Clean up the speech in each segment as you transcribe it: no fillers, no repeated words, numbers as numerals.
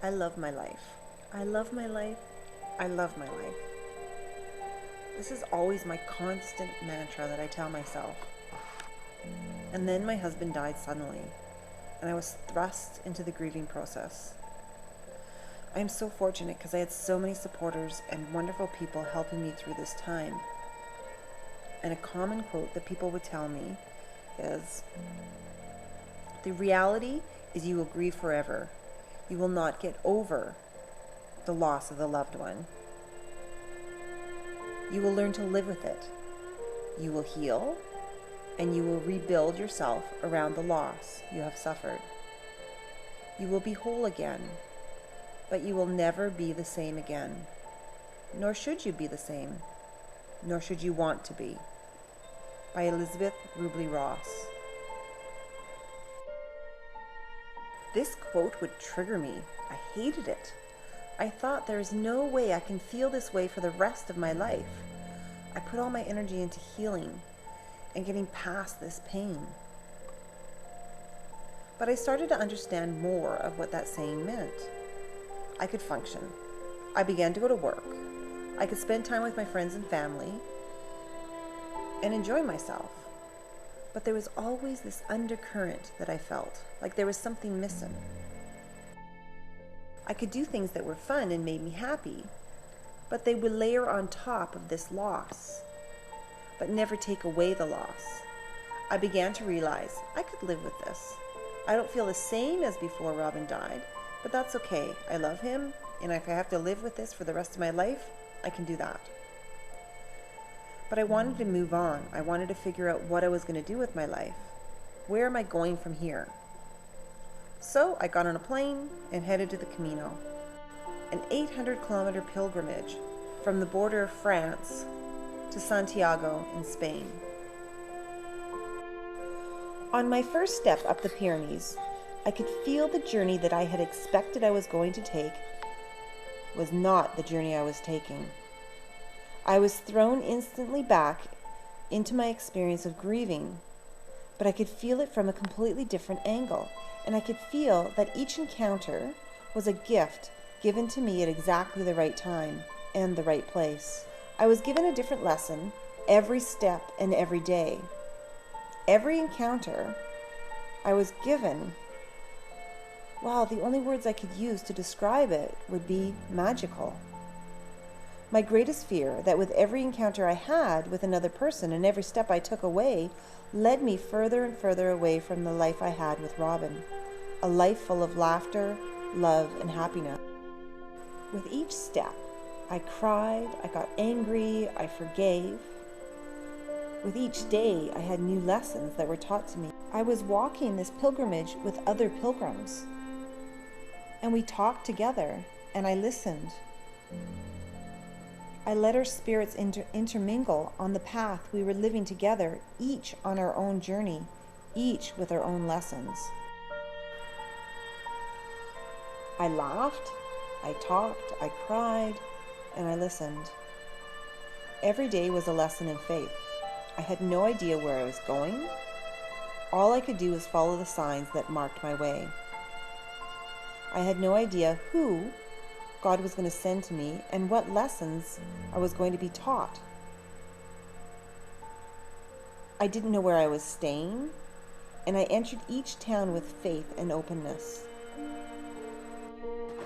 I love my life. I love my life. I love my life. This is always my constant mantra that I tell myself. And then my husband died suddenly, and I was thrust into the grieving process. I am so fortunate because I had so many supporters and wonderful people helping me through this time. And a common quote that people would tell me is, "The reality is you will grieve forever. You will not get over the loss of the loved one. You will learn to live with it. You will heal, and you will rebuild yourself around the loss you have suffered. You will be whole again, but you will never be the same again. Nor should you be the same, nor should you want to be." By Elizabeth Kubler-Ross. This quote would trigger me. I hated it. I thought there is no way I can feel this way for the rest of my life. I put all my energy into healing and getting past this pain. But I started to understand more of what that saying meant. I could function. I began to go to work. I could spend time with my friends and family and enjoy myself. But there was always this undercurrent that I felt, like there was something missing. I could do things that were fun and made me happy, but they would layer on top of this loss, but never take away the loss. I began to realize I could live with this. I don't feel the same as before Robin died, but that's okay. I love him, and if I have to live with this for the rest of my life, I can do that. But I wanted to move on. I wanted to figure out what I was going to do with my life. Where am I going from here? So I got on a plane and headed to the Camino, an 800-kilometer pilgrimage from the border of France to Santiago in Spain. On my first step up the Pyrenees, I could feel the journey that I had expected I was going to take was not the journey I was taking. I was thrown instantly back into my experience of grieving, but I could feel it from a completely different angle, and I could feel that each encounter was a gift given to me at exactly the right time and the right place. I was given a different lesson every step and every day. Every encounter I was given, wow, the only words I could use to describe it would be magical. My greatest fear that with every encounter I had with another person and every step I took away led me further and further away from the life I had with Robin, a life full of laughter, love, and happiness. With each step, I cried, I got angry, I forgave. With each day, I had new lessons that were taught to me. I was walking this pilgrimage with other pilgrims, and we talked together, and I listened. I let our spirits intermingle on the path we were living together, each on our own journey, each with our own lessons. I laughed, I talked, I cried, and I listened. Every day was a lesson in faith. I had no idea where I was going. All I could do was follow the signs that marked my way. I had no idea who God was going to send to me and what lessons I was going to be taught. I didn't know where I was staying, and I entered each town with faith and openness.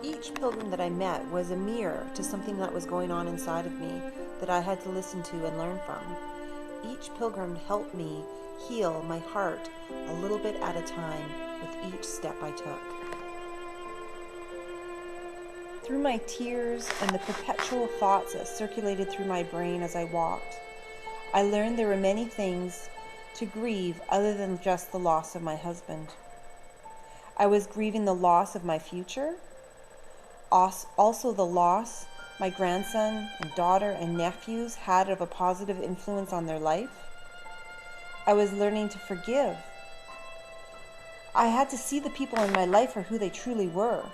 Each pilgrim that I met was a mirror to something that was going on inside of me that I had to listen to and learn from. Each pilgrim helped me heal my heart a little bit at a time with each step I took. Through my tears and the perpetual thoughts that circulated through my brain as I walked, I learned there were many things to grieve other than just the loss of my husband. I was grieving the loss of my future, also the loss my grandson and daughter and nephews had of a positive influence on their life. I was learning to forgive. I had to see the people in my life for who they truly were.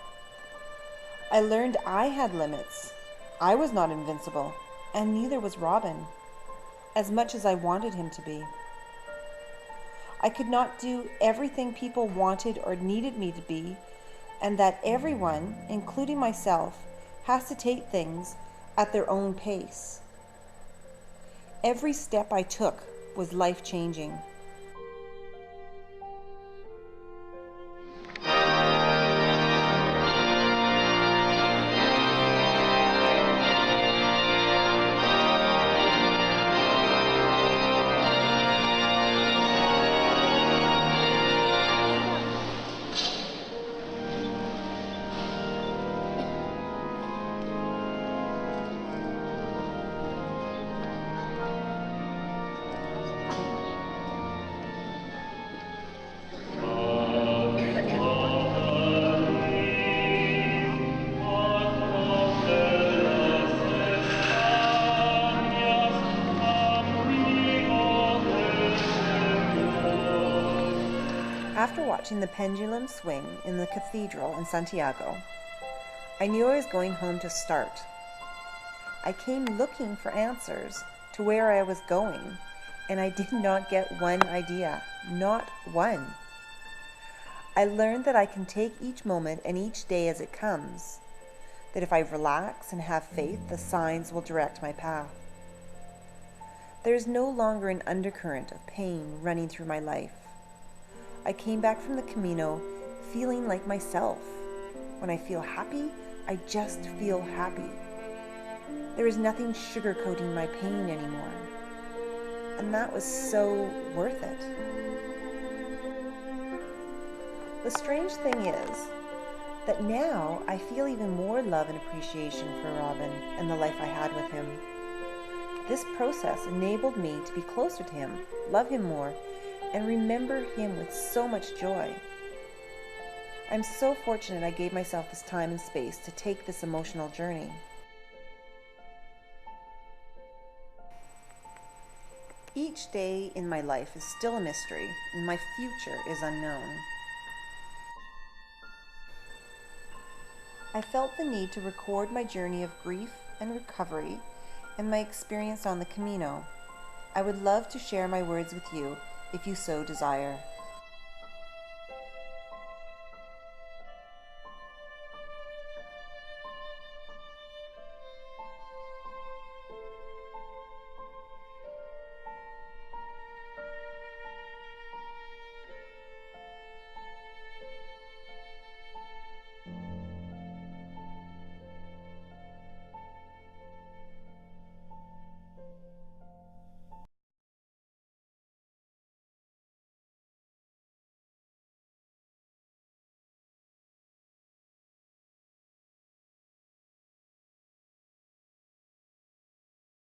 I learned I had limits. I was not invincible, and neither was Robin, as much as I wanted him to be. I could not do everything people wanted or needed me to be, and that everyone, including myself, has to take things at their own pace. Every step I took was life-changing. After watching the pendulum swing in the cathedral in Santiago, I knew I was going home to start. I came looking for answers to where I was going, and I did not get one idea, not one. I learned that I can take each moment and each day as it comes, that if I relax and have faith, the signs will direct my path. There is no longer an undercurrent of pain running through my life. I came back from the Camino feeling like myself. When I feel happy, I just feel happy. There is nothing sugarcoating my pain anymore. And that was so worth it. The strange thing is that now I feel even more love and appreciation for Robin and the life I had with him. This process enabled me to be closer to him, love him more, and remember him with so much joy. I'm so fortunate I gave myself this time and space to take this emotional journey. Each day in my life is still a mystery, and my future is unknown. I felt the need to record my journey of grief and recovery and my experience on the Camino. I would love to share my words with you if you so desire.